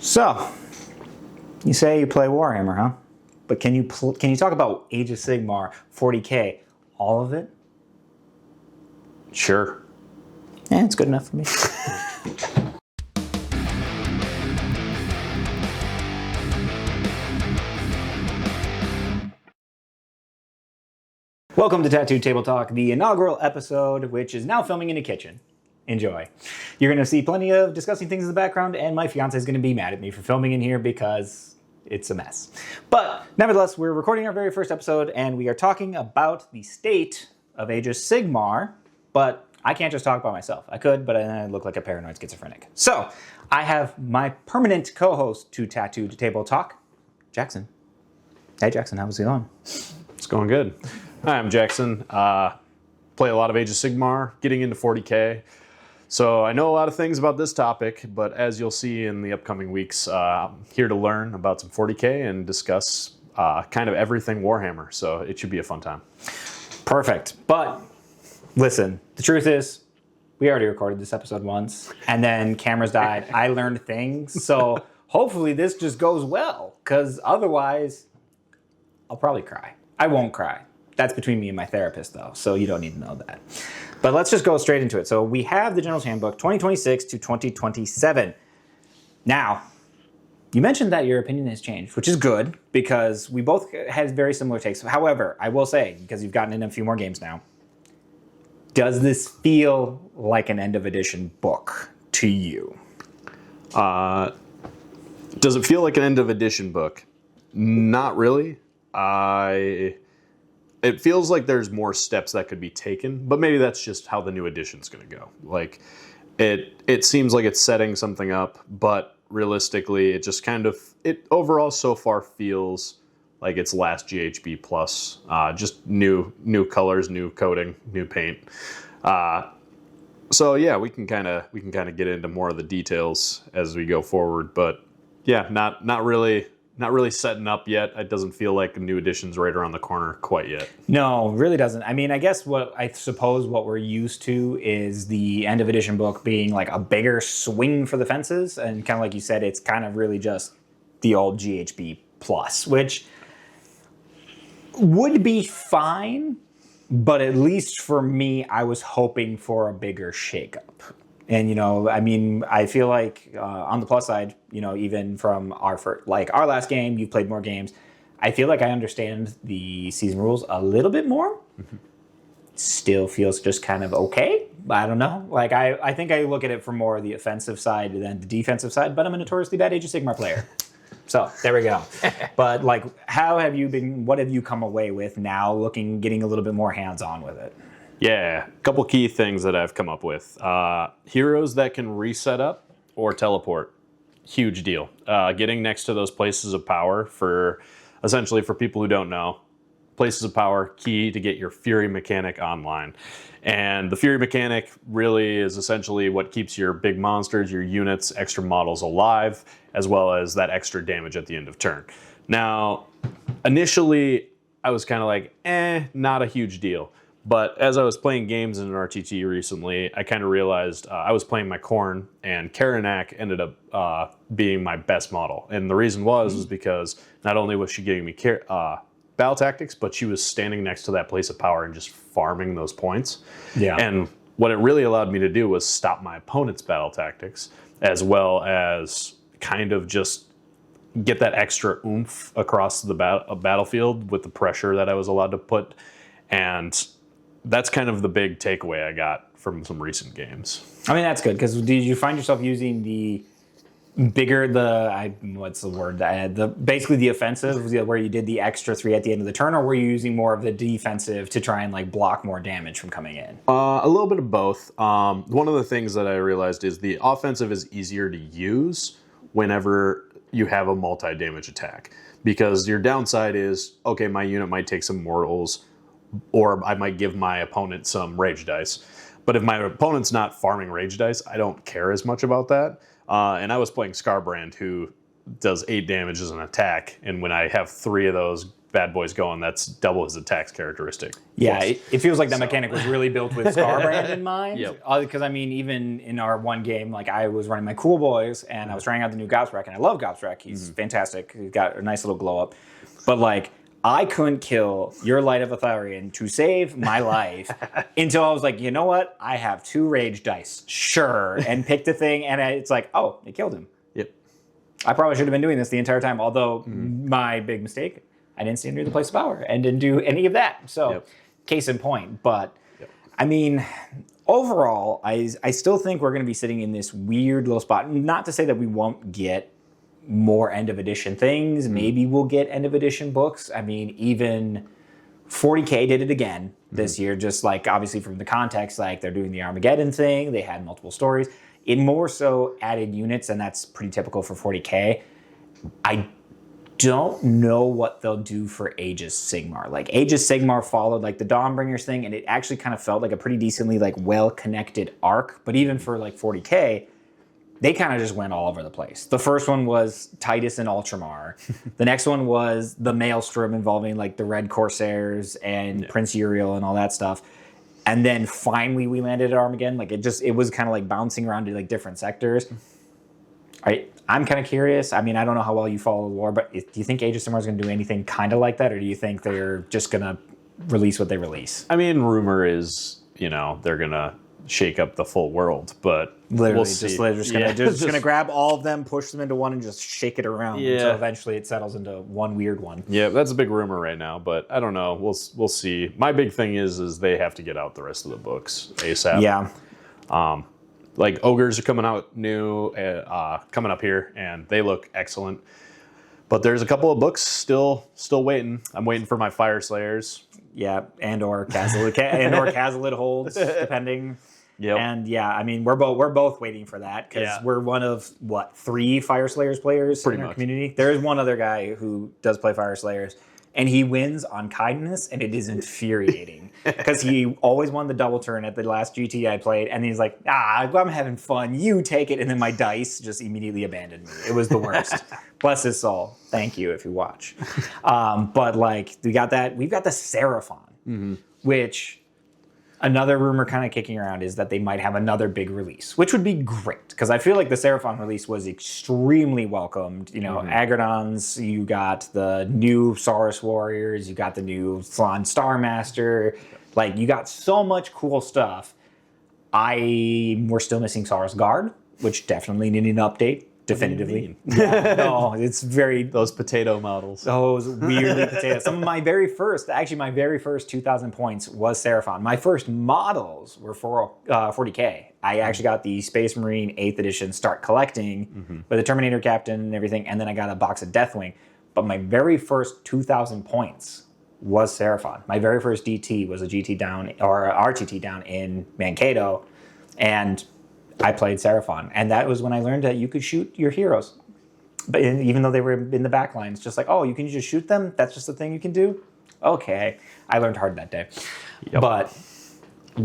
So, you say you play Warhammer, huh? But can you talk about Age of Sigmar 40K? All of it? Sure. Yeah, it's good enough for me. Welcome to Tattooed Table Talk, the inaugural episode, which is now filming in a kitchen. Enjoy. You're going to see plenty of disgusting things in the background, and my fiance is going to be mad at me for filming in here because it's a mess. But nevertheless, we're recording our very first episode, and we are talking about the state of Age of Sigmar, but I can't just talk by myself. I could, but I look like a paranoid schizophrenic. So, I have my permanent co-host to Tattooed Table Talk, Jackson. Hey Jackson, how's it going? It's going good. Hi, I'm Jackson. Play a lot of Age of Sigmar, getting into 40K. So I know a lot of things about this topic, but as you'll see in the upcoming weeks, I'm here to learn about some 40K and discuss kind of everything Warhammer. So it should be a fun time. Perfect. But listen, the truth is, we already recorded this episode once, and then cameras died. I learned things. So hopefully this just goes well, because otherwise I'll probably cry. I won't cry. That's between me and my therapist, though, so you don't need to know that. But let's just go straight into it. So we have the General's Handbook 2026 to 2027. Now, you mentioned that your opinion has changed, which is good, because we both had very similar takes. However, I will say, because you've gotten in a few more games now, does this feel like an end of edition book to you? Does it feel like an end of edition book? Not really. It feels like there's more steps that could be taken, but maybe that's just how the new edition's going to go. Like, it seems like it's setting something up, but realistically, it just kind of, it overall so far feels like it's last GHB plus, just new colors, new coating, new paint. So yeah, we can kind of get into more of the details as we go forward, but yeah, not really setting up yet. It doesn't feel like a new edition's right around the corner quite yet. No, it really doesn't. I mean, I guess what we're used to is the end of edition book being like a bigger swing for the fences. And kind of like you said, it's kind of really just the old GHB plus, which would be fine. But at least for me, I was hoping for a bigger shakeup. And, you know, I mean, I feel like on the plus side, you know, even from our last game, you've played more games. I feel like I understand the season rules a little bit more. Mm-hmm. Still feels just kind of okay. I don't know. Like, I think I look at it from more the offensive side than the defensive side, but I'm a notoriously bad Age of Sigmar player. So there we go. But like, what have you come away with now getting a little bit more hands-on with it? Yeah, a couple key things that I've come up with. Heroes that can reset up or teleport. Huge deal. Getting next to those places of power essentially for people who don't know, places of power, key to get your Fury mechanic online. And the Fury mechanic really is essentially what keeps your big monsters, your units, extra models alive, as well as that extra damage at the end of turn. Now, initially, I was kind of like, not a huge deal. But as I was playing games in an RTT recently, I kind of realized I was playing my Khorne, and Karanak ended up being my best model. And the reason was because not only was she giving me battle tactics, but she was standing next to that place of power and just farming those points. Yeah. And what it really allowed me to do was stop my opponent's battle tactics, as well as kind of just get that extra oomph across the battlefield with the pressure that I was allowed to put. And that's kind of the big takeaway I got from some recent games. I mean, that's good, because did you find yourself using basically the offensive, where you did the extra 3 at the end of the turn, or were you using more of the defensive to try and like block more damage from coming in? A little bit of both. One of the things that I realized is the offensive is easier to use whenever you have a multi-damage attack, because your downside is, okay, my unit might take some mortals, or I might give my opponent some rage dice. But if my opponent's not farming rage dice, I don't care as much about that. And I was playing Scarbrand, who does 8 damage as an attack. And when I have 3 of those bad boys going, that's double his attack characteristic. Yeah, it feels like that mechanic was really built with Scarbrand in mind. Yep. Because, I mean, even in our one game, like, I was running my Cool Boys, and I was trying out the new Gaussrek, and I love Gaussrek. He's fantastic. He's got a nice little glow-up. But, like, I couldn't kill your Light of Aetherian to save my life until I was like, you know what? I have 2 rage dice. Sure. And picked a thing, and it's like, oh, it killed him. Yep. I probably should have been doing this the entire time, although my big mistake, I didn't stand near the place of power and didn't do any of that. So, case in point. But, I mean, overall, I still think we're going to be sitting in this weird little spot. Not to say that we won't get more end of edition things. Maybe we'll get end of edition books. I mean, even 40K did it again this year, just like obviously from the context, like they're doing the Armageddon thing. They had multiple stories. It more so added units, and that's pretty typical for 40K. I don't know what they'll do for Age of Sigmar. Like, Age of Sigmar followed like the Dawnbringers thing, and it actually kind of felt like a pretty decently like well-connected arc. But even for like 40K, they kind of just went all over the place. The first one was Titus and Ultramar. The next one was the Maelstrom involving like the Red Corsairs and Prince Uriel and all that stuff. And then finally we landed at Armageddon. Like, it was kind of like bouncing around to like different sectors. I'm kind of curious. I mean, I don't know how well you follow the lore, but do you think Age of Sigmar is going to do anything kind of like that, or do you think they're just going to release what they release? I mean, rumor is, they're going to shake up the full world, but literally we'll see. They're just going to grab all of them, push them into one, and just shake it around until eventually it settles into one weird one. Yeah, that's a big rumor right now, but I don't know. We'll see. My big thing is they have to get out the rest of the books ASAP. Yeah. Like Ogres are coming out new, coming up here, and they look excellent. But there's a couple of books still waiting. I'm waiting for my Fire Slayers. Yeah, and/or Cazalet holds, depending. Yep. And yeah, I mean, we're both waiting for that because we're one of 3 Fire Slayers players in our community. There is one other guy who does play Fire Slayers, and he wins on kindness, and it is infuriating because he always won the double turn at the last GT I played, and he's like, I'm having fun, you take it, and then my dice just immediately abandoned me. It was the worst. Bless his soul. Thank you if you watch. But like, we've got the Seraphon, which another rumor kind of kicking around is that they might have another big release, which would be great because I feel like the Seraphon release was extremely welcomed. Agrodons, you got the new Saurus Warriors, you got the new Thrawn Starmaster, like you got so much cool stuff. We're still missing Saurus Guard, which definitely needed an update. Definitively. Yeah, no, it's very... Those potato models. Those weirdly potato. Some of my very first 2,000 points was Seraphon. My first models were for 40K. I actually got the Space Marine 8th edition start collecting with the Terminator Captain and everything, and then I got a box of Deathwing. But my very first 2,000 points was Seraphon. My very first DT was a GT down, or a RTT down in Mankato, and I played Seraphon, and that was when I learned that you could shoot your heroes. But even though they were in the back lines, just like, you can just shoot them? That's just the thing you can do? Okay. I learned hard that day. Yep. But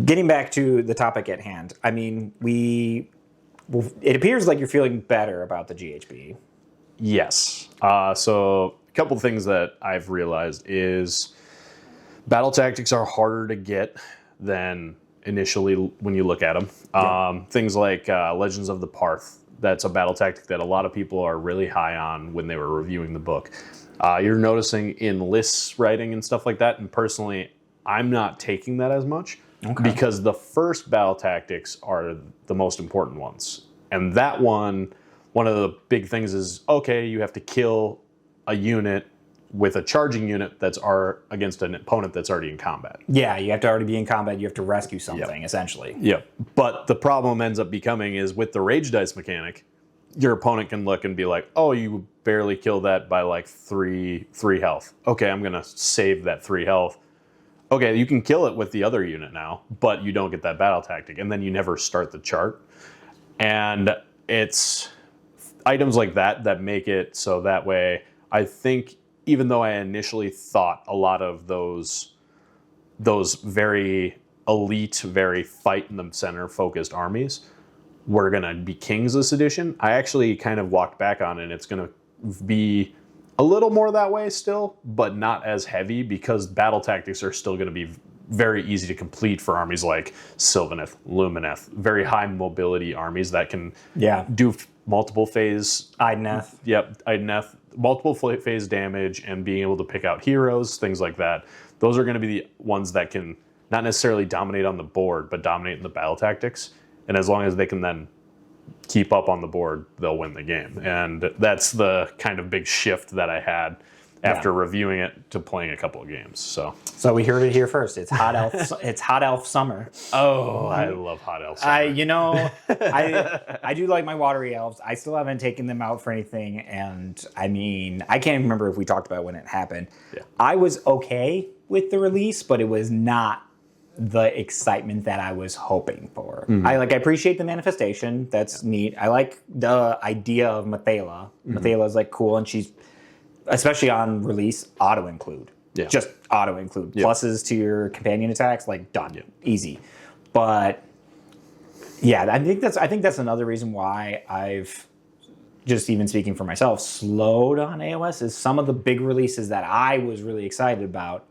getting back to the topic at hand, I mean, it appears like you're feeling better about the GHB. Yes. So a couple things that I've realized is battle tactics are harder to get than initially when you look at them. Things like Legends of the Parth. That's a battle tactic that a lot of people are really high on when they were reviewing the book. You're noticing in lists writing and stuff like that, and personally, I'm not taking that as much because the first battle tactics are the most important ones. And that one of the big things is, you have to kill a unit with a charging unit that's against an opponent that's already in combat. Yeah, you have to already be in combat. You have to rescue something, essentially. Yep. But the problem ends up becoming is with the rage dice mechanic, your opponent can look and be like, you barely killed that by like 3 health. Okay, I'm going to save that 3 health. Okay, you can kill it with the other unit now, but you don't get that battle tactic, and then you never start the chart. And it's items like that make it so that way, I think, even though I initially thought a lot of those very elite, very fight in the center focused armies were going to be kings this edition, I actually kind of walked back on it. It's going to be a little more that way still, but not as heavy because battle tactics are still going to be very easy to complete for armies like Sylvaneth, Lumineth, very high mobility armies that can do multiple phase. Idoneth. Yep, Idoneth, multiple phase damage and being able to pick out heroes, things like that. Those are going to be the ones that can not necessarily dominate on the board, but dominate in the battle tactics. And as long as they can then keep up on the board, they'll win the game. And that's the kind of big shift that I had after reviewing it to playing a couple of games. So we heard it here first. It's hot elf. It's hot elf summer. Oh, I love hot elf summer. I do like my watery elves. I still haven't taken them out for anything, and I mean, I can't remember if we talked about when it happened. Yeah. I was okay with the release, but it was not the excitement that I was hoping for. I appreciate the manifestation. That's neat. I like the idea of Mathala. Mathala is like cool, and she's, especially on release, auto include. Yeah. Just auto include. Yep. Pluses to your companion attacks, like done. Yep. Easy. But yeah, I think that's another reason why I've, just even speaking for myself, slowed on AOS is some of the big releases that I was really excited about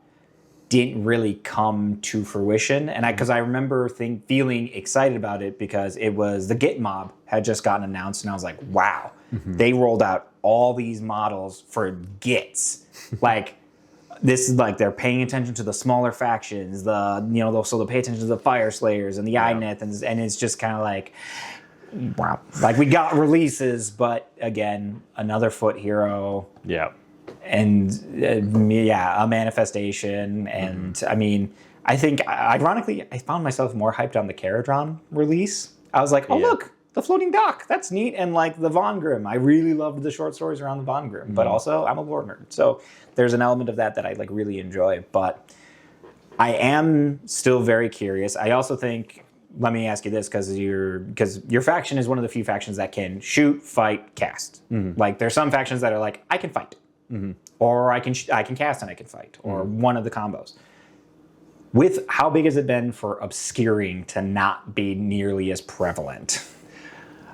didn't really come to fruition. And because I remember feeling excited about it because it was the Git mob had just gotten announced, and I was like, wow, they rolled out all these models for Gits. Like, this is like they're paying attention to the smaller factions, so they'll pay attention to the Fire Slayers and the Idoneth, and it's just kind of like, wow. Like, we got releases, but again, another foot hero. Yeah. And a manifestation. And I mean, I think, ironically, I found myself more hyped on the Caradron release. I was like, oh, look, the floating dock. That's neat. And like the Von Grimm. I really loved the short stories around the Von Grimm. But also, I'm a lore nerd. So there's an element of that I like really enjoy. But I am still very curious. I also think, let me ask you this, because your faction is one of the few factions that can shoot, fight, cast. Like, there's some factions that are like, I can fight. Or I can cast and I can fight, or one of the combos. With how big has it been for obscuring to not be nearly as prevalent,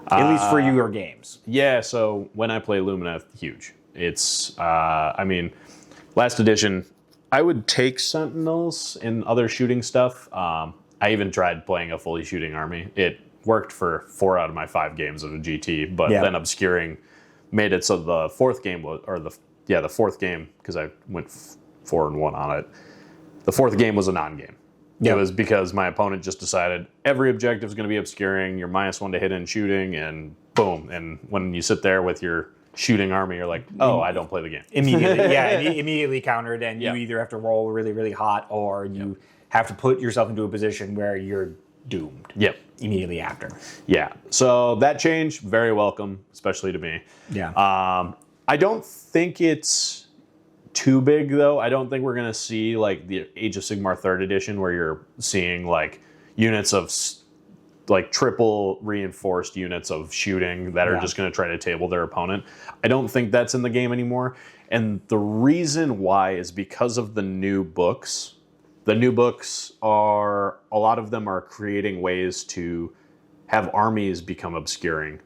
at least for your games? Yeah, so when I play Lumineth, huge. It's, last edition, I would take Sentinels and other shooting stuff. I even tried playing a fully shooting army. It worked for 4 out of my 5 games of a GT, but then obscuring made it so the fourth game was, the fourth game, because I went 4-1 on it. The fourth game was a non-game. It was because my opponent just decided every objective is going to be obscuring, you're -1 to hit and shooting, and boom. And when you sit there with your shooting army, you're like, oh, I don't play the game. Immediately countered, and you either have to roll really, really hot, or you have to put yourself into a position where you're doomed. Yep. Immediately after. Yeah. So that change, very welcome, especially to me. Yeah. I don't think it's too big, though. I don't think we're going to see like the Age of Sigmar 3rd edition where you're seeing like units of like triple reinforced units of shooting that are just going to try to table their opponent. I don't think that's in the game anymore. And the reason why is because of the new books. The new books are, a lot of them are creating ways to have armies become obscuring.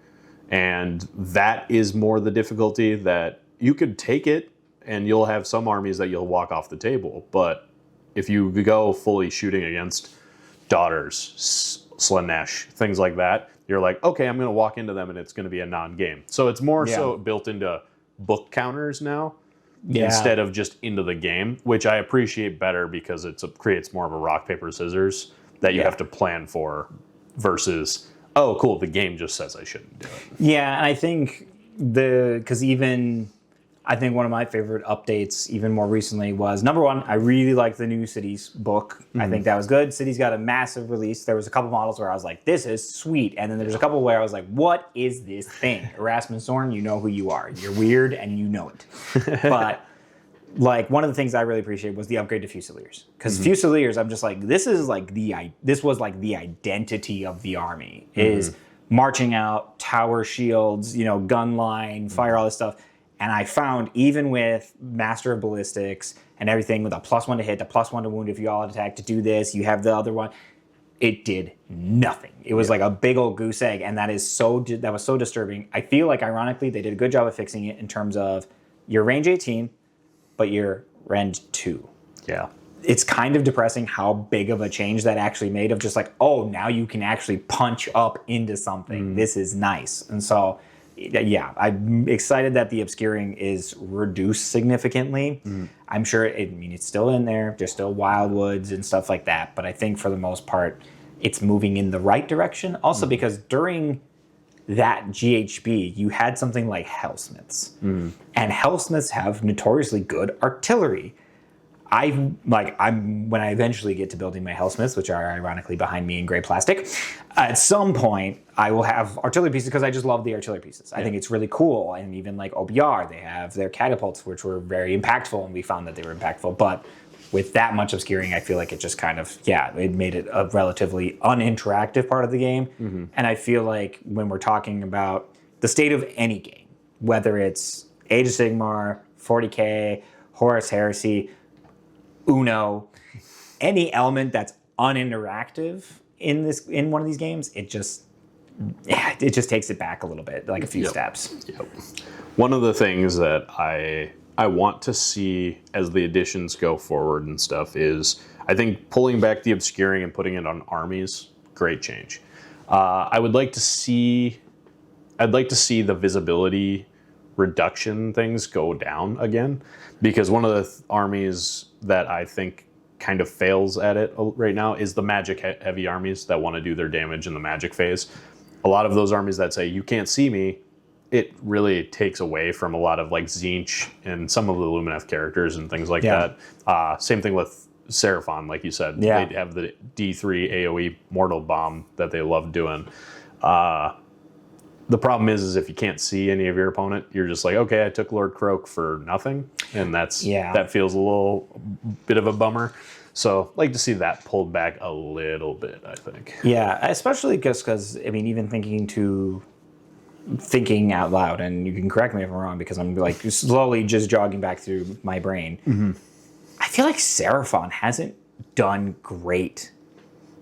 And that is more the difficulty, that you could take it and you'll have some armies that you'll walk off the table. But if you go fully shooting against Daughters, Slanesh, things like that, you're like, okay, I'm going to walk into them and it's going to be a non-game. So it's more so built into book counters now instead of just into the game, which I appreciate better because it creates more of a rock, paper, scissors that you have to plan for versus, oh, cool, the game just says I shouldn't do it. Yeah, and I think I think one of my favorite updates, even more recently, was number one, I really like the new Cities book. I think that was good. Cities got a massive release. There was a couple models where I was like, this is sweet. And then there's a couple where I was like, what is this thing? Erasmus Zorn, you know who you are. You're weird and you know it. But like, one of the things I really appreciate was the upgrade to Fusiliers. Because Fusiliers, I'm just like, this was like the identity of the army, is marching out, tower shields, gun line, fire, all this stuff. And I found, even with Master of Ballistics and everything, with a +1 to hit, a +1 to wound if you all attack, to do this, you have the other one, it did nothing. It was like a big old goose egg, and that was so disturbing. I feel like, ironically, they did a good job of fixing it in terms of you're range 18, but you're rend 2. Yeah. It's kind of depressing how big of a change that actually made of just like, oh, now you can actually punch up into something. This is nice. And so, yeah, I'm excited that the obscuring is reduced significantly. I'm sure, it's still in there. There's still wildwoods and stuff like that. But I think for the most part, it's moving in the right direction. Also because during that GHB, you had something like Hellsmiths. And Hellsmiths have notoriously good artillery. When I eventually get to building my Hellsmiths, which are ironically behind me in gray plastic, at some point I will have artillery pieces because I just love the artillery pieces. I think it's really cool. And even like OBR, they have their catapults, which were very impactful, and we found that they were impactful. But with that much obscuring, I feel like it just kind of, it made it a relatively uninteractive part of the game. And I feel like when we're talking about the state of any game, whether it's Age of Sigmar, 40K, Horus Heresy, Uno, any element that's uninteractive in one of these games, it just takes it back a little bit, like a few steps. Yep. One of the things that I want to see as the additions go forward and stuff is, I think pulling back the obscuring and putting it on armies, great change. I'd like to see the visibility reduction things go down again, because one of the armies that I think kind of fails at it right now is the magic heavy armies that want to do their damage in the magic phase. A lot of those armies that say you can't see me, it really takes away from a lot of like Tzeentch and some of the Lumineth characters and things like that. Same thing with Seraphon, like you said. They have the D3 AoE mortal bomb that they love doing. The problem is if you can't see any of your opponent, you're just like, okay, I took Lord Croak for nothing, and that feels a little bit of a bummer. So I'd like to see that pulled back a little bit, I think. Yeah, especially because even thinking out loud, and you can correct me if I'm wrong because I'm like slowly just jogging back through my brain. I feel like Seraphon hasn't done great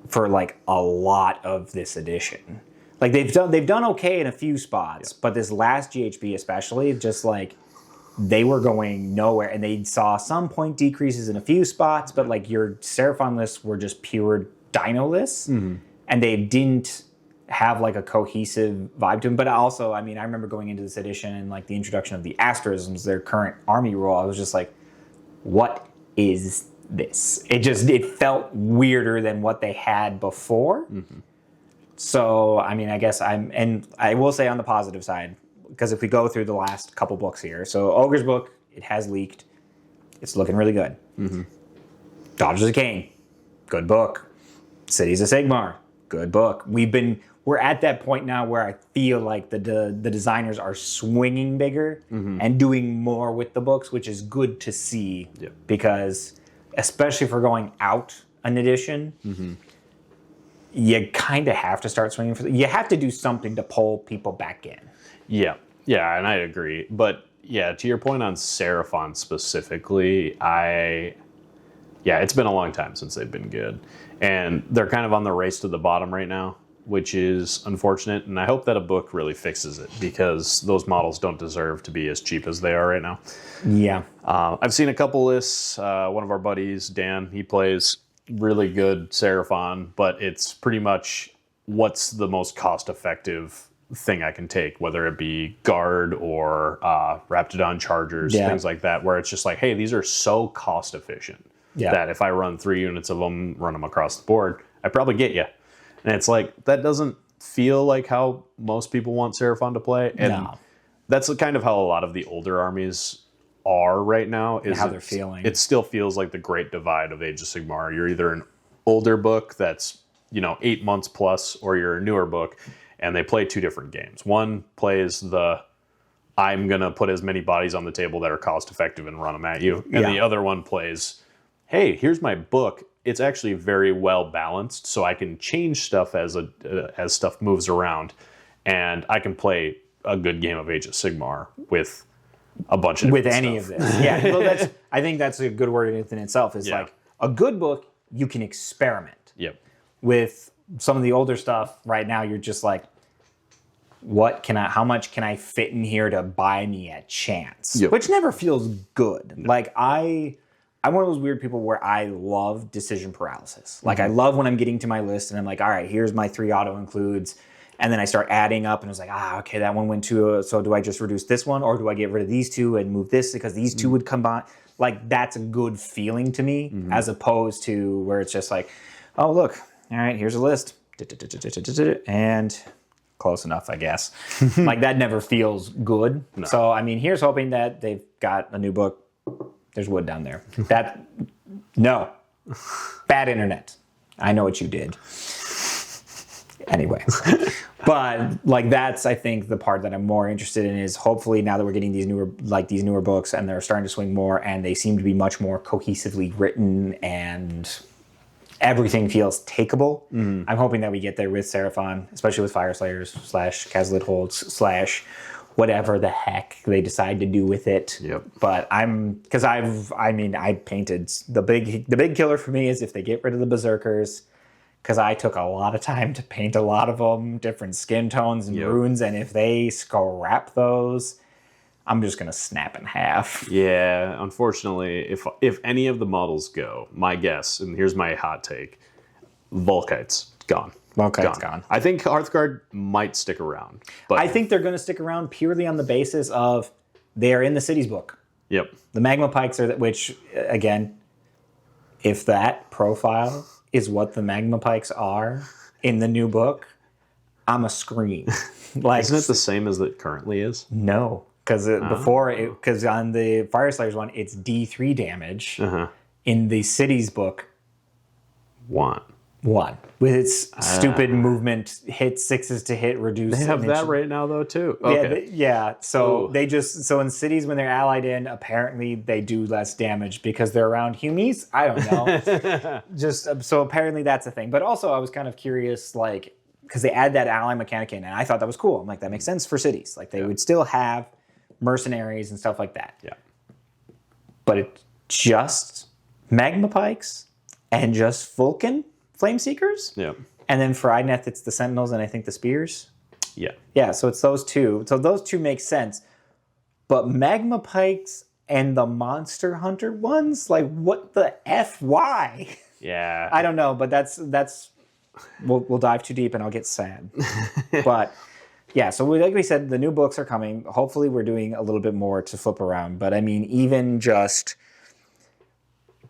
for like a lot of this edition. Like they've done okay in a few spots, but this last GHB especially, just like they were going nowhere, and they saw some point decreases in a few spots, but like your Seraphon lists were just pure Dino lists, and they didn't have like a cohesive vibe to them. But also, I remember going into this edition and like the introduction of the Asterisms, their current army rule, I was just like, what is this? It felt weirder than what they had before. So, I guess I will say on the positive side, because if we go through the last couple books here, so Ogre's book, it has leaked. It's looking really good. Daughters of Cain, good book. Cities of Sigmar, good book. We're at that point now where I feel like the designers are swinging bigger and doing more with the books, which is good to see, because especially for going out an edition, you kind of have to start swinging you have to do something to pull people back in. Yeah, and I agree. But yeah, to your point on Seraphon specifically, it's been a long time since they've been good. And they're kind of on the race to the bottom right now, which is unfortunate. And I hope that a book really fixes it, because those models don't deserve to be as cheap as they are right now. Yeah. I've seen a couple lists. One of our buddies, Dan, he plays really good Seraphon, but it's pretty much what's the most cost-effective thing I can take, whether it be Guard or Raptidon Chargers, things like that, where it's just like, hey, these are so cost-efficient that if I run 3 units of them, run them across the board, I probably get you. And it's like, that doesn't feel like how most people want Seraphon to play. And that's kind of how a lot of the older armies are right now, is how they're feeling. It still feels like the great divide of Age of Sigmar. You're either an older book that's 8 months plus, or you're a newer book, and they play two different games. One plays I'm gonna put as many bodies on the table that are cost effective and run them at you, and the other one plays, hey, here's my book. It's actually very well balanced, so I can change stuff as stuff moves around, and I can play a good game of Age of Sigmar with a bunch of with any stuff. Of this. Yeah, well, I think that's a good word in itself. Is like a good book, you can experiment. Yep. With some of the older stuff right now, you're just like, how much can I fit in here to buy me a chance? Yep. Which never feels good. Like I'm one of those weird people where I love decision paralysis. Like I love when I'm getting to my list and I'm like, all right, here's my 3 auto includes. And then I start adding up and it's like, okay, that one went to, so do I just reduce this one or do I get rid of these 2 and move this because these 2 would combine? Like that's a good feeling to me as opposed to where it's just like, oh, look, all right, here's a list. And close enough, I guess. Like that never feels good. No. So, I mean, here's hoping that they've got a new book. There's wood down there. No. Bad internet. I know what you did. Anyway. But like that's, I think, the part that I'm more interested in is hopefully now that we're getting these newer books and they're starting to swing more and they seem to be much more cohesively written and everything feels takeable. I'm hoping that we get there with Seraphon, especially with Fire Slayers / Kazalid Holds / whatever the heck they decide to do with it. Yep. But I painted the big killer for me is if they get rid of the Berserkers, because I took a lot of time to paint a lot of them, different skin tones and runes, and if they scrap those, I'm just gonna snap in half. Yeah, unfortunately, if any of the models go, my guess, and here's my hot take, Volkite's gone. Volkite's gone. I think Hearthguard might stick around. But I think they're going to stick around purely on the basis of they are in the Cities book. Yep. The Magma Pikes are, which, again, if that profile is what the Magma Pikes are in the new book, I'm a scream. Like, isn't it the same as it currently is? No. Because because on the Fire Slayers one, it's D3 damage. In the Cities book, 1. With its stupid movement, hit 6s to hit, reduce. They have that right now, though, too. Okay. Yeah. So so in Cities, when they're allied in, apparently they do less damage because they're around Humies. I don't know. So apparently that's a thing. But also, I was kind of curious, like, because they add that ally mechanic in, and I thought that was cool. I'm like, that makes sense for Cities. Like, they would still have mercenaries and stuff like that. Yeah. But it's just Magma Pikes and just Vulcan Flame Seekers. Yeah. And then for Idneth, it's the Sentinels and I think the Spears. Yeah. Yeah, so it's those 2. So those 2 make sense. But Magma Pikes and the Monster Hunter ones, like what the F? Why? Yeah. I don't know, but that's we'll dive too deep and I'll get sad. But yeah, so like we said, the new books are coming. Hopefully we're doing a little bit more to flip around. But I mean, even just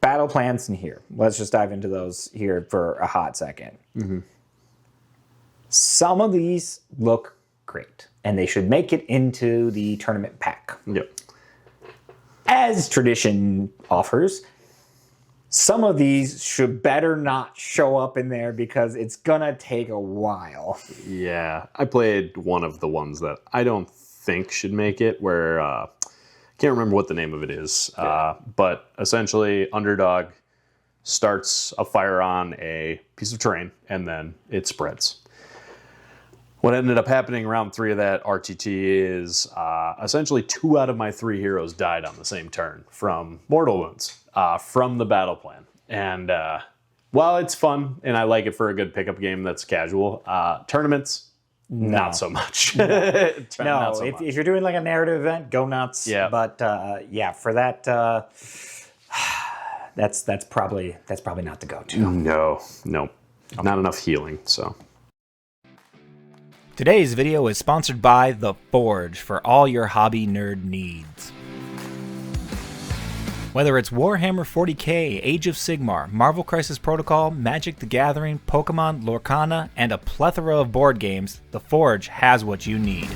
battle plans in here. Let's just dive into those here for a hot second. Some of these look great, and they should make it into the tournament pack. Yep. As tradition offers, some of these should better not show up in there because it's gonna take a while. Yeah, I played one of the ones that I don't think should make it, where I can't remember what the name of it is, but essentially Underdog starts a fire on a piece of terrain and then it spreads. What ended up happening round 3 of that RTT is essentially 2 out of my 3 heroes died on the same turn from mortal wounds from the battle plan. And while it's fun and I like it for a good pickup game that's casual, tournaments, not so much. No, if you're doing like a narrative event, go nuts. Yeah. But for that, that's probably not the go-to. No, not enough healing. So. Today's video is sponsored by The Forge for all your hobby nerd needs. Whether it's Warhammer 40k, Age of Sigmar, Marvel Crisis Protocol, Magic the Gathering, Pokemon, Lorcana, and a plethora of board games, The Forge has what you need.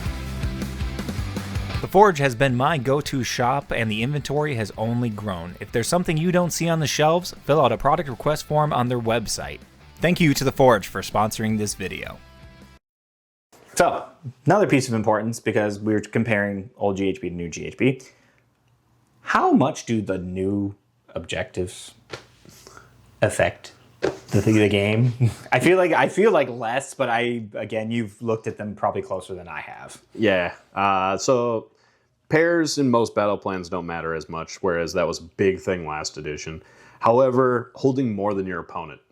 The Forge has been my go-to shop and the inventory has only grown. If there's something you don't see on the shelves, fill out a product request form on their website. Thank you to The Forge for sponsoring this video. So, another piece of importance, because we're comparing old GHB to new GHB, how much do the new objectives affect the game? I feel like less, but again, you've looked at them probably closer than I have. Yeah. So pairs in most battle plans don't matter as much, whereas that was a big thing last edition. However, holding more than your opponent,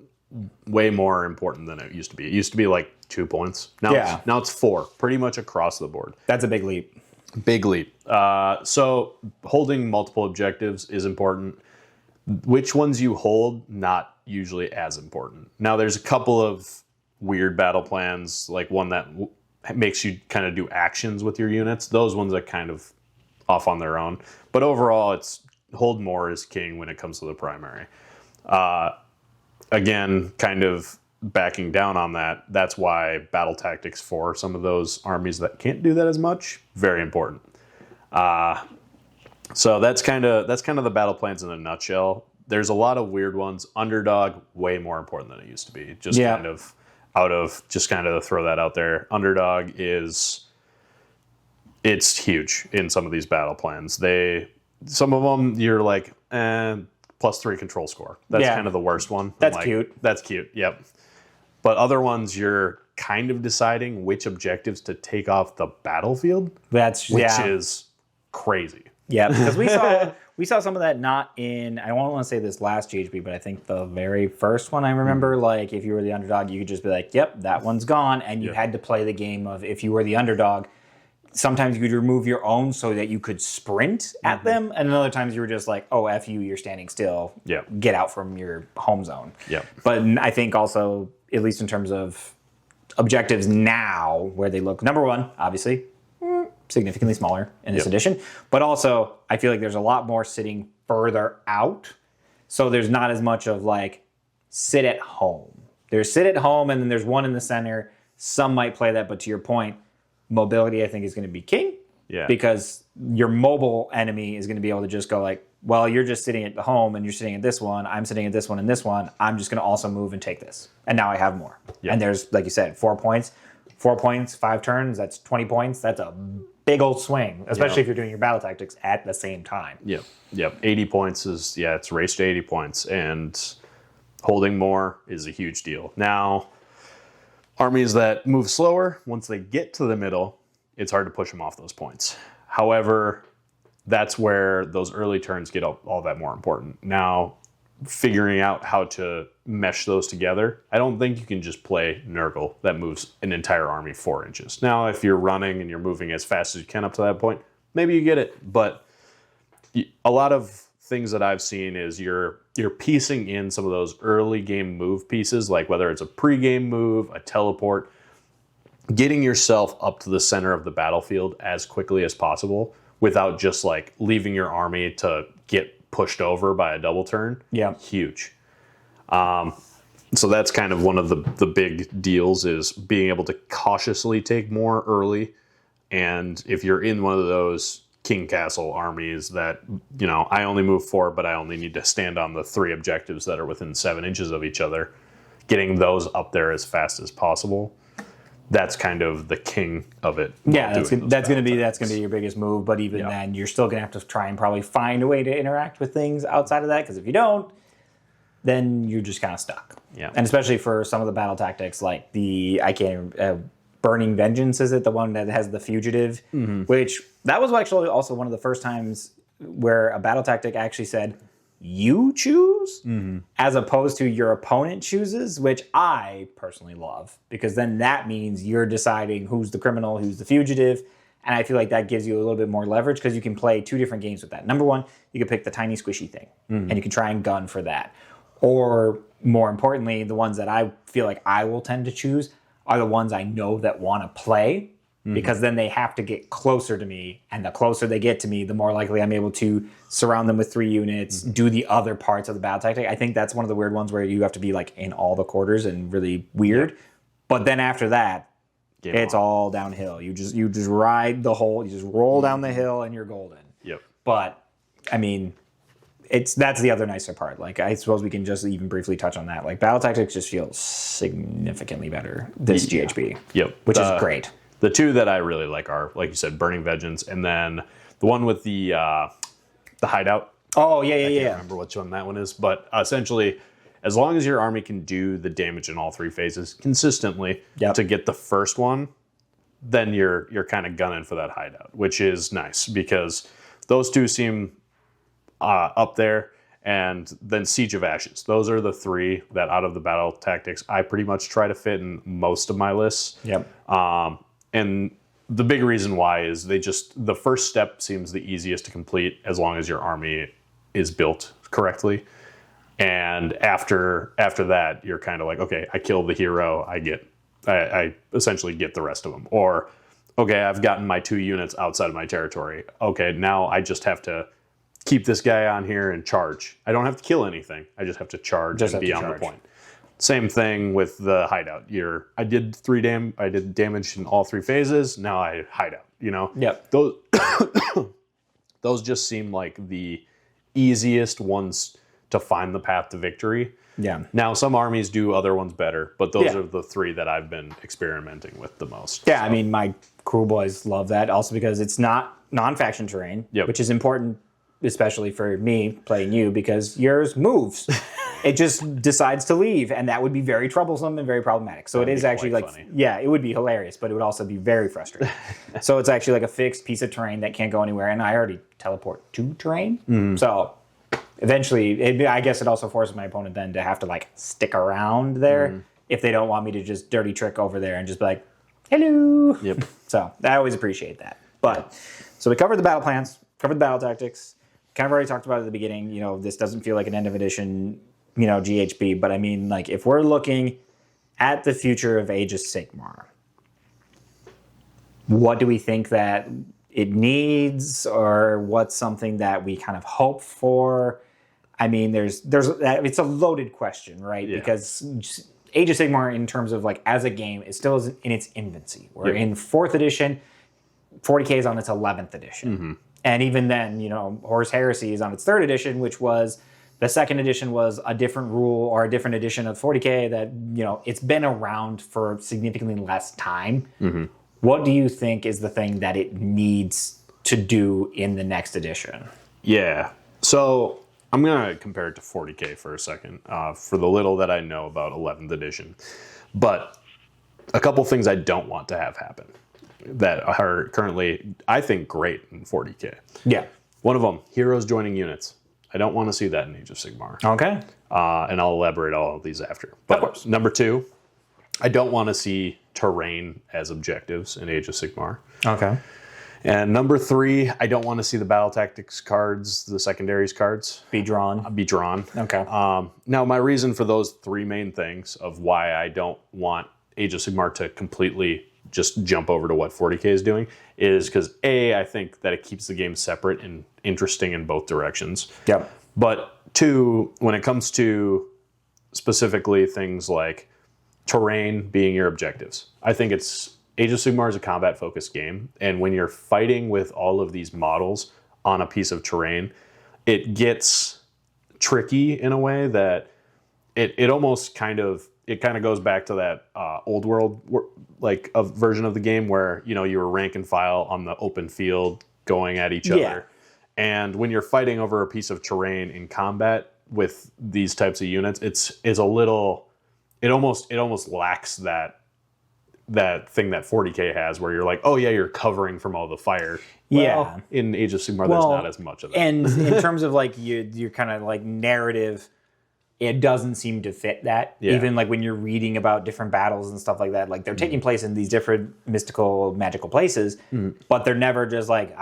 way more important than it used to be. It used to be like 2 points. Now it's 4, pretty much across the board. That's a big leap. Big leap. So holding multiple objectives is important. Which ones you hold, not usually as important. Now, there's a couple of weird battle plans, like one that makes you kind of do actions with your units. Those ones are kind of off on their own. But overall, it's hold more is king when it comes to the primary. Again, kind of backing down on that, that's why battle tactics for some of those armies that can't do that as much, very important. So that's kind of the battle plans in a nutshell. There's a lot of weird ones. Underdog, way more important than it used to be. Kind of throw that out there. Underdog it's huge in some of these battle plans. Some of them you're like, +3 control score. That's kind of the worst one. That's cute. That's cute. Yep. But other ones you're kind of deciding which objectives to take off the battlefield. Which is crazy. Yeah, because we saw some of that not in, I don't want to say this last GHB, but I think the very first one I remember, like if you were the underdog, you could just be like, yep, that one's gone. And you had to play the game of if you were the underdog, sometimes you could remove your own so that you could sprint at them. And other times you were just like, oh, F you, you're standing still. Yeah. Get out from your home zone. Yeah. But I think also, at least in terms of objectives now, where they look, number one, obviously, significantly smaller in this edition. But also, I feel like there's a lot more sitting further out. So there's not as much of like, sit at home. There's sit at home, and then there's one in the center. Some might play that, but to your point, mobility, I think, is going to be king. Yeah. Because your mobile enemy is going to be able to just go like, well, you're just sitting at the home and you're sitting at this one. I'm sitting at this one and this one. I'm just going to also move and take this. And now I have more. Yep. And there's, like you said, 4 points. 4 points, 5 turns, that's 20 points. That's a big old swing, especially if you're doing your battle tactics at the same time. Yep. 80 points is, it's race to 80 points. And holding more is a huge deal. Now, armies that move slower, once they get to the middle, it's hard to push them off those points. However, that's where those early turns get all that more important. Now, figuring out how to mesh those together, I don't think you can just play Nurgle that moves an entire army 4 inches. Now, if you're running and you're moving as fast as you can up to that point, maybe you get it. But a lot of things that I've seen is you're piecing in some of those early game move pieces, like whether it's a pre-game move, a teleport, getting yourself up to the center of the battlefield as quickly as possible without just like leaving your army to get pushed over by a double turn. Yeah. Huge. So that's kind of one of the big deals, is being able to cautiously take more early. And if you're in one of those King Castle armies that, I only move 4, but I only need to stand on the 3 objectives that are within 7 inches of each other, getting those up there as fast as possible. That's kind of the king of it. Yeah, that's going to be your biggest move. But even then, you're still going to have to try and probably find a way to interact with things outside of that. Because if you don't, then you're just kind of stuck. Yeah. And especially for some of the battle tactics, like Burning Vengeance, is it the one that has the fugitive? Mm-hmm. Which that was actually also one of the first times where a battle tactic actually said, you choose, as opposed to your opponent chooses, which I personally love, because then that means you're deciding who's the criminal, who's the fugitive, and I feel like that gives you a little bit more leverage because you can play 2 different games with that. Number one, you can pick the tiny squishy thing, and you can try and gun for that. Or more importantly, the ones that I feel like I will tend to choose are the ones I know that want to play, because then they have to get closer to me, and the closer they get to me, the more likely I'm able to surround them with 3 units, do the other parts of the battle tactic. I think that's one of the weird ones where you have to be like in all the quarters and really weird. Yep. But then after that, it's all downhill. You just ride the whole, you just roll down the hill and you're golden. Yep. But I mean, that's the other nicer part. Like, I suppose we can just even briefly touch on that. Like, battle tactics just feels significantly better this GHB. Yep. Which is great. The 2 that I really like are, like you said, Burning Vengeance, and then the one with the hideout. Oh, yeah. I can't remember which one that one is, but essentially, as long as your army can do the damage in all 3 phases consistently to get the first one, then you're kind of gunning for that hideout, which is nice because those 2 seem up there. and then Siege of Ashes. Those are the 3 that out of the battle tactics I pretty much try to fit in most of my lists. Yep. And the big reason why is the first step seems the easiest to complete as long as your army is built correctly. And after that, you're kind of like, okay, I kill the hero, I essentially get the rest of them. Or, okay, I've gotten my 2 units outside of my territory. Okay, now I just have to keep this guy on here and charge. I don't have to kill anything. I just have to charge and be on the point. Same thing with the hideout. I did damage in all 3 phases. Now I hideout. Yep. Those just seem like the easiest ones to find the path to victory. Yeah. Now some armies do other ones better, but those are the 3 that I've been experimenting with the most. Yeah, so. I mean, my crew boys love that also because it's not non-faction terrain, which is important, especially for me playing you, because yours moves. It just decides to leave, and that would be very troublesome and very problematic. So it is actually like, funny. Yeah, it would be hilarious, but it would also be very frustrating. So it's actually like a fixed piece of terrain that can't go anywhere, and I already teleport to terrain. Mm-hmm. So eventually, I guess it also forces my opponent then to have to like stick around there if they don't want me to just dirty trick over there and just be like, hello. Yep. So I always appreciate that. But so we covered the battle plans, covered the battle tactics. Kind of already talked about it at the beginning. This doesn't feel like an end of edition, GHB. But I mean, like, if we're looking at the future of Age of Sigmar, what do we think that it needs, or what's something that we kind of hope for? I mean, it's a loaded question, right? Yeah. Because Age of Sigmar, in terms of like as a game, is still in its infancy. We're in 4th edition. 40K is on its 11th edition. Mm-hmm. And even then, Horus Heresy is on its 3rd edition, which was, the 2nd edition was a different rule or a different edition of 40K that, it's been around for significantly less time. Mm-hmm. What do you think is the thing that it needs to do in the next edition? Yeah. So I'm going to compare it to 40K for a second, for the little that I know about 11th edition. But a couple things I don't want to have happen that are currently, I think, great in 40K. Yeah. One of them, heroes joining units. I don't want to see that in Age of Sigmar. Okay. And I'll elaborate all of these after. But of course. Number 2, I don't want to see terrain as objectives in Age of Sigmar. Okay. And number 3, I don't want to see the battle tactics cards, the secondaries cards, be drawn. Okay. Now, my reason for those 3 main things of why I don't want Age of Sigmar to completely just jump over to what 40K is doing is because I think that it keeps the game separate and interesting in both directions. Yep. But 2, when it comes to specifically things like terrain being your objectives, I think Age of Sigmar is a combat focused game. And when you're fighting with all of these models on a piece of terrain, it gets tricky in a way that it almost kind of goes back to that old world like a version of the game where you were rank and file on the open field going at each other. And when you're fighting over a piece of terrain in combat with these types of units, it almost lacks that thing that 40K has where you're like, oh yeah, you're covering from all the fire. Well, in Age of Sigmar, there's not as much of that. And in terms of like your kind of like narrative, it doesn't seem to fit that. Yeah. Even like when you're reading about different battles and stuff like that, like they're taking place in these different mystical, magical places, but they're never just like,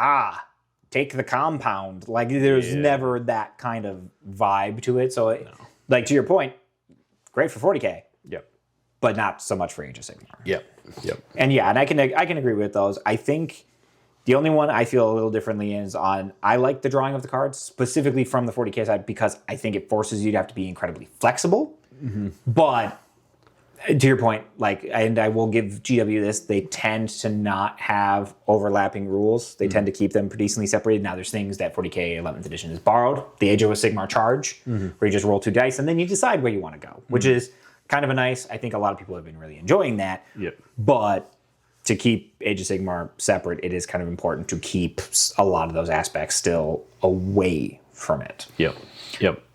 take the compound. Like there's never that kind of vibe to it. So like to your point, great for 40K. Yep. But not so much for Age of Sigmar. Yep. And and I can agree with those. I think the only one I feel a little differently is I like the drawing of the cards, specifically from the 40K side, because I think it forces you to have to be incredibly flexible. Mm-hmm. But to your point, and I will give GW this, they tend to not have overlapping rules. They tend to keep them decently separated. Now, there's things that 40K 11th edition has borrowed. The Age of Sigmar charge, where you just roll 2 dice, and then you decide where you want to go, which is kind of a nice, I think a lot of people have been really enjoying that. Yep. But to keep Age of Sigmar separate, it is kind of important to keep a lot of those aspects still away from it. Yep.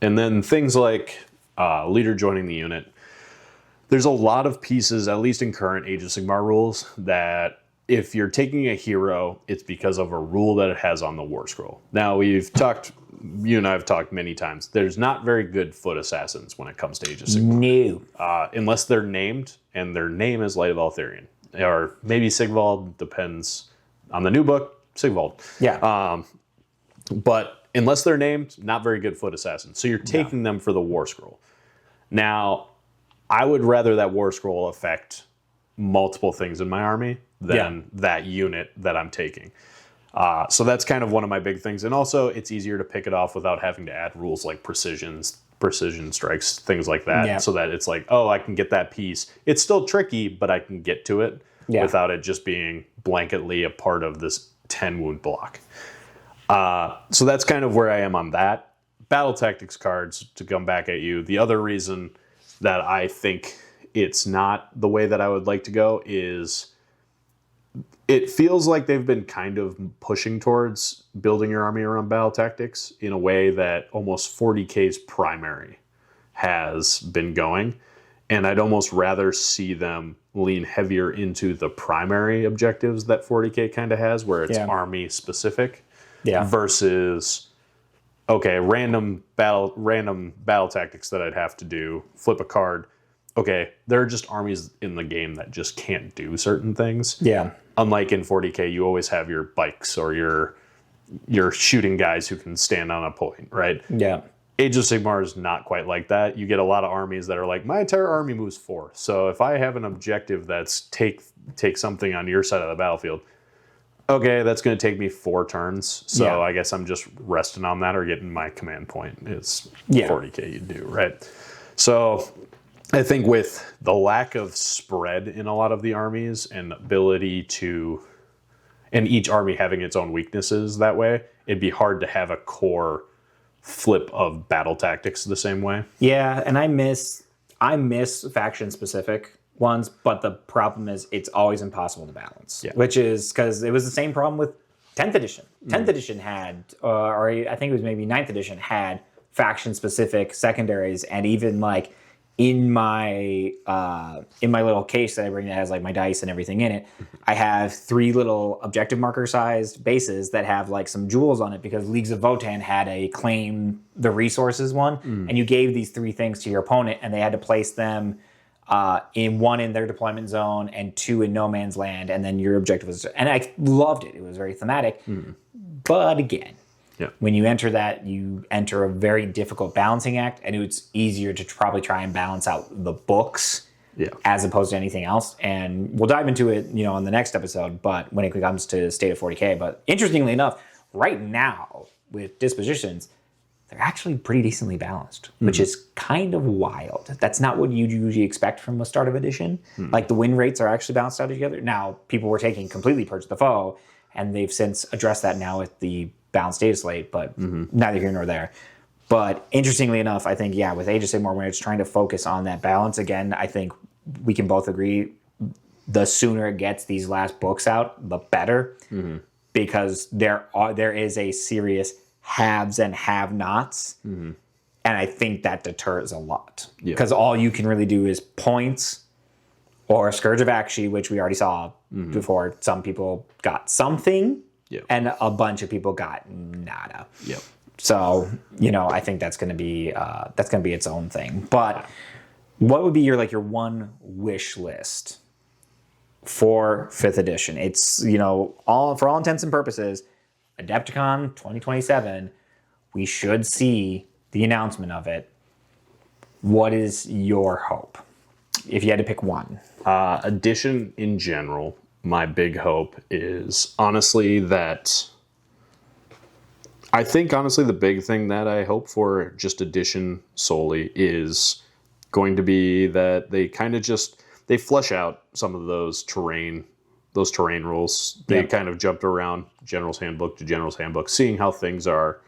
And then things like leader joining the unit. There's a lot of pieces, at least in current Age of Sigmar rules, that if you're taking a hero, it's because of a rule that it has on the War Scroll. Now, we've talked you and I have talked many times. There's not very good foot assassins when it comes to Age of Sigmar. No. Unless they're named, and their name is Light of Eltharion. Or maybe Sigvald, depends on the new book, Sigvald. Yeah. But unless they're named, not very good foot assassins. So you're taking them for the War Scroll. Now, I would rather that War Scroll affect multiple things in my army than that unit that I'm taking. So that's kind of one of my big things. And also, it's easier to pick it off without having to add rules like precision strikes, things like that. So that it's like, oh, I can get that piece. It's still tricky, but I can get to it without it just being blanketly a part of this 10 wound block. So that's kind of where I am on that. Battle tactics cards, to come back at you. The other reason that I think it's not the way that I would like to go is it feels like they've been kind of pushing towards building your army around battle tactics in a way that almost 40K's primary has been going. And I'd almost rather see them lean heavier into the primary objectives that 40K kind of has, where it's army specific versus, okay, random battle tactics that I'd have to do, flip a card. Okay, there are just armies in the game that just can't do certain things. Yeah. Unlike in 40K, you always have your bikes or your shooting guys who can stand on a point, right? Yeah. Age of Sigmar is not quite like that. You get a lot of armies that are like, my entire army moves 4. So if I have an objective that's take something on your side of the battlefield, okay, that's going to take me 4 turns. So I guess I'm just resting on that or getting my command point. It's 40K you do, right? So I think with the lack of spread in a lot of the armies and ability to, and each army having its own weaknesses that way, it'd be hard to have a core flip of battle tactics the same way. Yeah, and I miss faction specific ones, but the problem is it's always impossible to balance. Which is because it was the same problem with 10th edition. 10th edition had, or I think it was maybe 9th edition had faction specific secondaries, and even like in my little case that I bring that has like my dice and everything in it, I have 3 little objective marker sized bases that have like some jewels on it because Leagues of Votann had a claim the resources one, and you gave these 3 things to your opponent and they had to place them in 1 in their deployment zone and 2 in no man's land, and then your objective was, and I loved it. It was very thematic, but again, when you enter that, you enter a very difficult balancing act, and it's easier to probably try and balance out the books as opposed to anything else. And we'll dive into it, on the next episode, but when it comes to State of 40K. But interestingly enough, right now with dispositions, they're actually pretty decently balanced, which is kind of wild. That's not what you'd usually expect from a start of edition. Like the win rates are actually balanced out together. Now, people were taking completely Purge the Foe, and they've since addressed that now with the balanced data slate, but neither here nor there. But interestingly enough, I think, with Age of Sigmar, when it's trying to focus on that balance, again, I think we can both agree the sooner it gets these last books out, the better, because there is a serious haves and have-nots, and I think that deters a lot. Because all you can really do is points or Scourge of Akshi, which we already saw before. Some people got something, and a bunch of people got nada. So, I think that's going to be its own thing. But what would be your one wish list for 5th edition? It's, for all intents and purposes, Adepticon 2027, we should see the announcement of it. What is your hope, if you had to pick one? Edition in general, my big hope is honestly that I think the big thing that I hope for just edition solely is going to be that they kind of they flesh out some of those terrain rules. They kind of jumped around General's Handbook to General's Handbook, seeing how things are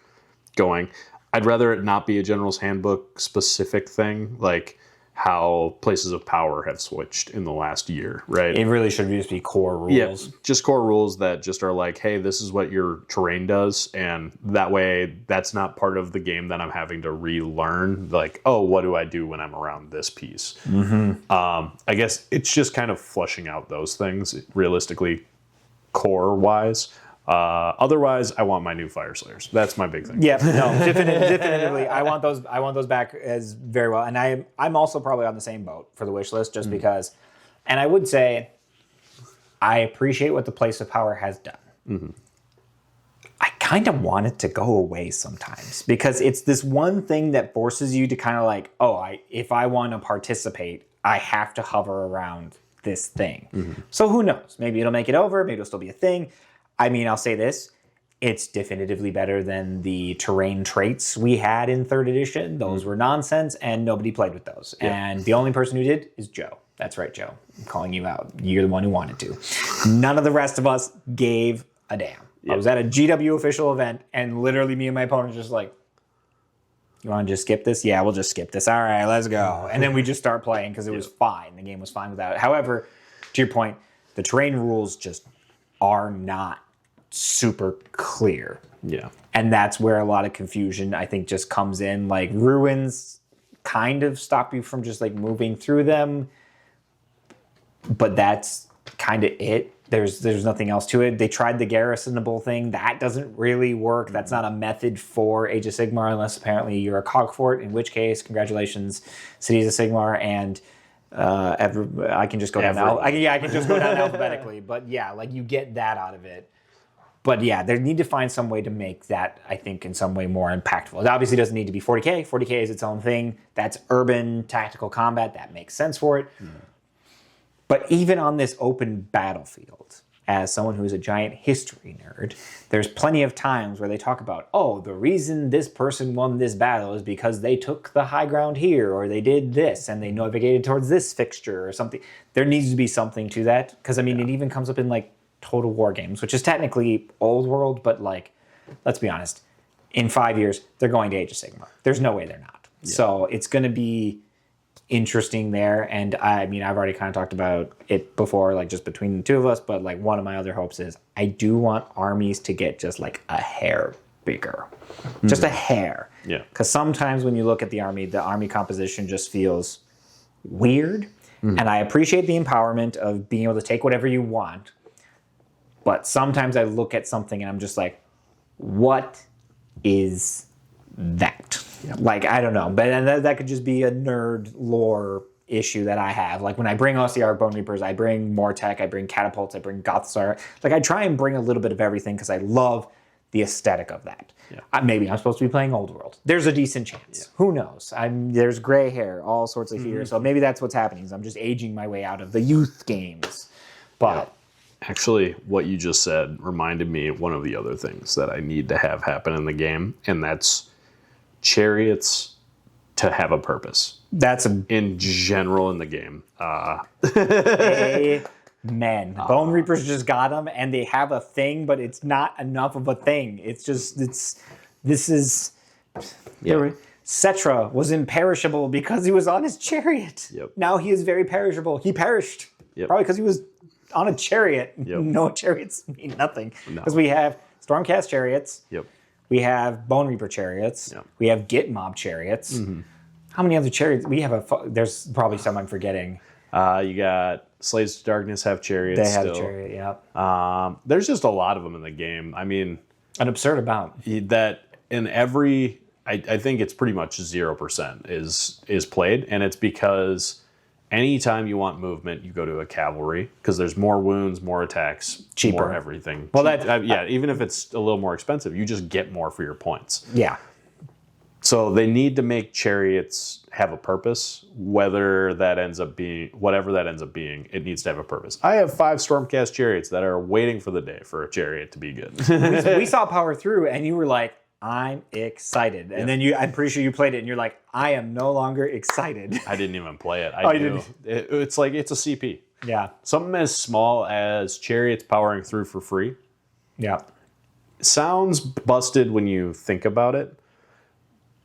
going. I'd rather it not be a General's Handbook specific thing, like how places of power have switched in the last year, right? It really should just be core rules. Yeah, just core rules that just are like, hey, this is what your terrain does, and that way that's not part of the game that I'm having to relearn. Like, oh, what do I do when I'm around this piece? I guess it's just kind of flushing out those things, realistically, core-wise. Otherwise, I want my new Fire Slayers. That's my big thing. Yeah, no, definitively. I want those back as very well. And I'm also probably on the same boat for the wish list, just because. And I would say, I appreciate what the Place of Power has done. I kind of want it to go away sometimes, because it's this one thing that forces you to kind of like, if I want to participate, I have to hover around this thing. So who knows? Maybe it'll make it over. Maybe it'll still be a thing. I mean, I'll say this. It's definitively better than the terrain traits we had in 3rd edition. Those were nonsense, and nobody played with those. Yeah. And the only person who did is Joe. That's right, Joe. I'm calling you out. You're the one who wanted to. None of the rest of us gave a damn. Yep. I was at a GW official event, and literally me and my opponent just like, you want to just skip this? Yeah, we'll just skip this. All right, let's go. And then we just start playing because it was fine. The game was fine without it. However, to your point, the terrain rules just are not super clear. Yeah. And that's where a lot of confusion, I think, just comes in. Like, ruins kind of stop you from just like moving through them, but that's kind of it. There's nothing else to it. They tried the garrisonable thing. That doesn't really work. That's not a method for Age of Sigmar, unless apparently you're a cog fort, in which case, congratulations, Cities of Sigmar, and I can just go down. I can just go down alphabetically. But yeah, like, you get that out of it. But yeah, they need to find some way to make that, I think, in some way more impactful. It obviously doesn't need to be 40k. 40k is its own thing. That's urban tactical combat. That makes sense for it. But even on this open battlefield, as someone who is a giant history nerd, there's plenty of times where they talk about, the reason this person won this battle is because they took the high ground here, or they did this, and they navigated towards this fixture or something. There needs to be something to that. Because, I mean, it even comes up in, like, Total War games, which is technically old world, but, like, let's be honest, in 5 years, they're going to Age of Sigmar. There's no way they're not. Yeah. So it's going to be interesting there. And I mean, I've already kind of talked about it before, like, just between the two of us, but, like, one of my other hopes is I do want armies to get just like a hair bigger. Just a hair. Yeah. Because sometimes when you look at the army composition just feels weird. And I appreciate the empowerment of being able to take whatever you want. But sometimes I look at something and I'm just like, what is that? Yeah. Like, I don't know. But that could just be a nerd lore issue that I have. Like, when I bring OCR Bone Reapers, I bring Mortec, I bring Catapults, I bring Gothsar. Like, I try and bring a little bit of everything because I love the aesthetic of that. Yeah. Maybe I'm supposed to be playing Old World. There's a decent chance. Yeah. Who knows? There's gray hair, all sorts of fear. So maybe that's what's happening. Is I'm just aging my way out of the youth games. But... Yeah. Actually, what you just said reminded me of one of the other things that I need to have happen in the game, and that's chariots to have a purpose. That's in general in the game. Amen. Bone Reapers just got them, and they have a thing, but it's not enough of a thing. It's just Cetra was imperishable because he was on his chariot. Yep. Now he is very perishable. He perished. Yep. Probably because he was on a chariot. Yep. No, chariots mean nothing. Because we have Stormcast chariots. Yep. We have Bone Reaper chariots. Yep. We have Git Mob chariots. How many other chariots? We have there's probably some I'm forgetting. You got Slaves to Darkness have chariots. They have still. a chariot, yeah. There's just a lot of them in the game. I mean, an absurd amount. That in every, I think it's pretty much 0% is played, and it's because anytime you want movement, you go to a cavalry because there's more wounds, more attacks, cheaper, more everything. Well, even if it's a little more expensive, you just get more for your points. Yeah. So they need to make chariots have a purpose, whatever that ends up being, it needs to have a purpose. I have 5 Stormcast chariots that are waiting for the day for a chariot to be good. we saw Power Through, and you were like, I'm excited. And then I'm pretty sure you played it, and you're like, I am no longer excited. I didn't even play it. You didn't? It's like, it's a CP. Yeah. Something as small as chariots powering through for free. Yeah. Sounds busted when you think about it,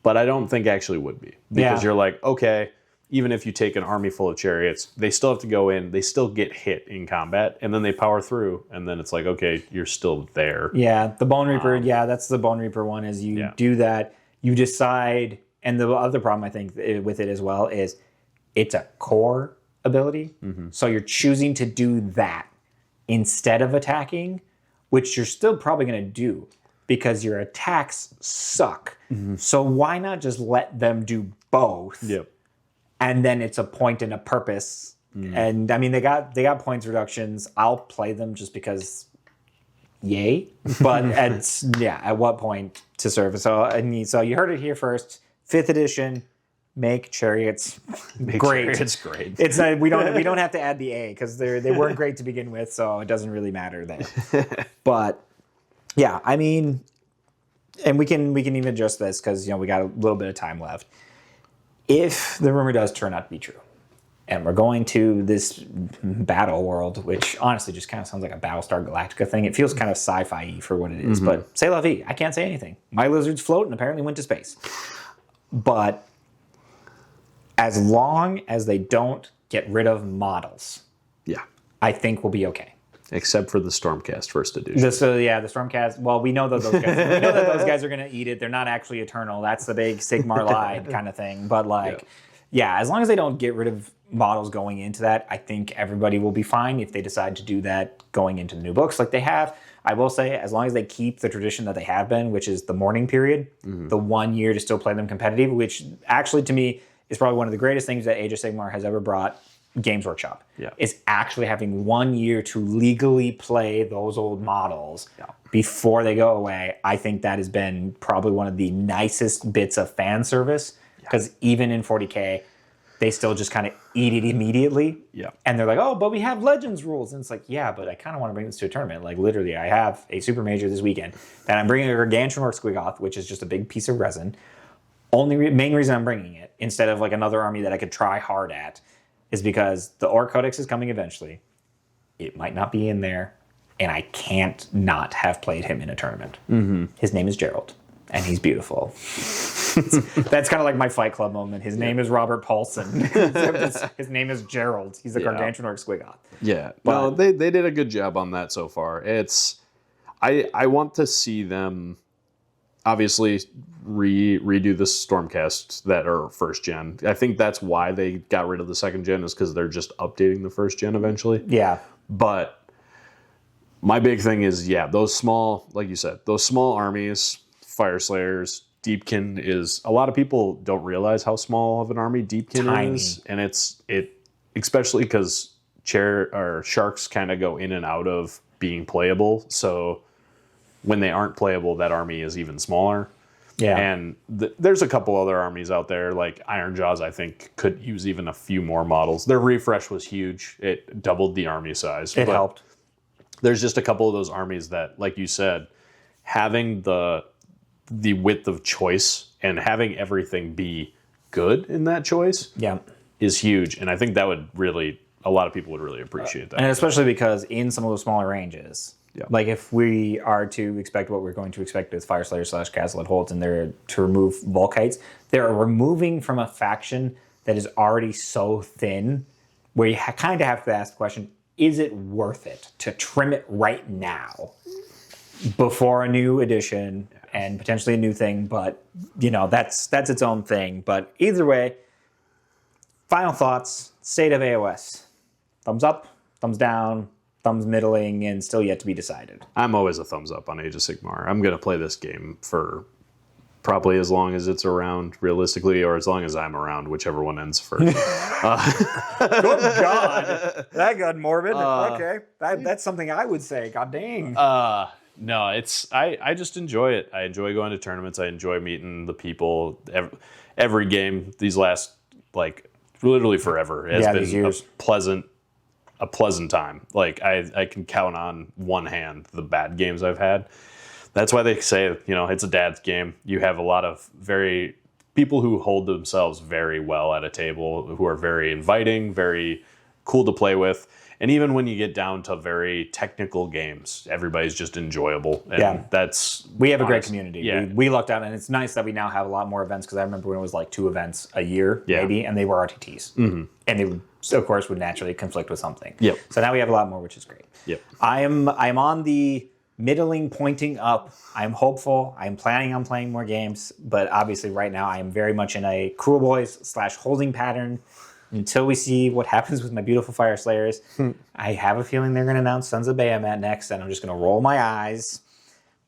but I don't think actually would be. Because you're like, okay, even if you take an army full of chariots, they still have to go in, they still get hit in combat, and then they power through, and then it's like, okay, you're still there. Yeah, the Bone Reaper, that's the Bone Reaper one, is you do that, you decide, and the other problem I think with it as well is it's a core ability, so you're choosing to do that instead of attacking, which you're still probably going to do because your attacks suck. So why not just let them do both? Yep. And then it's a point and a purpose. And I mean, they got points reductions. I'll play them just because, yay. But at what point to serve? So you heard it here first. 5th edition, make chariots great. It's great. It's not, we don't have to add the A because they weren't great to begin with, so it doesn't really matter there. But yeah, I mean, and we can even adjust this because we got a little bit of time left. If the rumor does turn out to be true, and we're going to this battle world, which honestly just kind of sounds like a Battlestar Galactica thing. It feels kind of sci-fi for what it is, but c'est la vie. I can't say anything. My lizards float and apparently went to space. But as long as they don't get rid of models, I think we'll be okay. Except for the Stormcast first edition. The Stormcast. Well, we know that those guys are going to eat it. They're not actually eternal. That's the big Sigmar lie kind of thing. But as long as they don't get rid of models going into that, I think everybody will be fine if they decide to do that going into the new books like they have. I will say, as long as they keep the tradition that they have been, which is the mourning period, the 1 year to still play them competitive, which actually to me is probably one of the greatest things that Age of Sigmar has ever brought Games Workshop. Is actually having 1 year to legally play those old models before they go away. I think that has been probably one of the nicest bits of fan service because even in 40K, they still just kind of eat it immediately. And they're like, oh, but we have Legends rules. And it's like, yeah, but I kind of want to bring this to a tournament. Like, literally, I have a Super Major this weekend that I'm bringing a Gargantuan Orc Squigoth, which is just a big piece of resin. Main reason I'm bringing it, instead of like another army that I could try hard at, is because the Orc Codex is coming eventually. It might not be in there, and I can't not have played him in a tournament. His name is Gerald, and he's beautiful. That's kind of like my Fight Club moment. His name is Robert Paulson. His name is Gerald. He's a Gargantuan Orc Squigoth. Yeah. Well, they did a good job on that so far. I want to see them obviously redo the Stormcast that are first gen. I think that's why they got rid of the second gen, is because they're just updating the first gen eventually. Yeah. But my big thing is, those small, like you said, those small armies, Fire Slayers, Deepkin is, a lot of people don't realize how small of an army Deepkin is. And it especially because sharks kind of go in and out of being playable. So when they aren't playable, that army is even smaller. Yeah. And there's a couple other armies out there, like Iron Jaws, I think, could use even a few more models. Their refresh was huge. It doubled the army size. It helped. There's just a couple of those armies that, like you said, having the width of choice and having everything be good in that choice is huge. And I think that would really, a lot of people would really appreciate that. And especially because in some of those smaller ranges, like if we are to expect what we're going to expect with Fire Slayer / Castle at Holt and they're to remove Volkites, they're removing from a faction that is already so thin where you kind of have to ask the question, is it worth it to trim it right now before a new edition and potentially a new thing? But, that's its own thing. But either way, final thoughts, state of AOS. Thumbs up, thumbs down, thumbs middling, and still yet to be decided. I'm always a thumbs up on Age of Sigmar. I'm going to play this game for probably as long as it's around, realistically, or as long as I'm around, whichever one ends first. Good God. That got morbid. Okay. That's something I would say. God dang. No, I just enjoy it. I enjoy going to tournaments. I enjoy meeting the people. Every game, these last, literally forever, has been years. A pleasant time. I can count on one hand the bad games I've had. That's why they say, it's a dad's game. You have a lot of people who hold themselves very well at a table, who are very inviting, very cool to play with. And even when you get down to very technical games, everybody's just enjoyable. And we have a great community. Yeah. We lucked out, and it's nice that we now have a lot more events, because I remember when it was 2 events a year, maybe, and they were RTTs. Mm-hmm. And they, of course, would naturally conflict with something. Yep. So now we have a lot more, which is great. Yep. I'm on the middling, pointing up. I'm hopeful. I'm planning on playing more games, but obviously right now I am very much in a Cruel Boys / holding pattern. until we see what happens with my beautiful Fire Slayers, I have a feeling they're going to announce Sons of Bahamut next, and I'm just going to roll my eyes,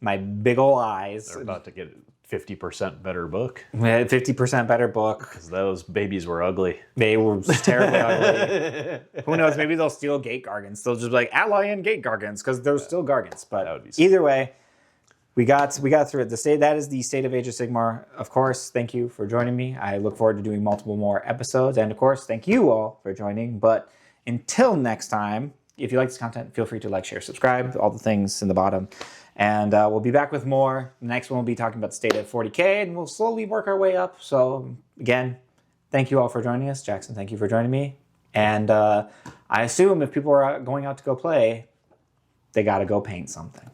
my big ol' eyes. They're about to get 50% better book. 50% better book. Because those babies were ugly. They were terribly ugly. Who knows? Maybe they'll steal Gate Gargants. They'll just be like, alloy in Gate Gargants, because they're still Gargants. But that would be either way, we got through it. That is the state of Age of Sigmar. Of course, thank you for joining me. I look forward to doing multiple more episodes. And of course, thank you all for joining. But until next time, if you like this content, feel free to like, share, subscribe, all the things in the bottom. And we'll be back with more. The next one we'll be talking about the state of 40K, and we'll slowly work our way up. So again, thank you all for joining us. Jackson, thank you for joining me. And I assume if people are going out to go play, they got to go paint something.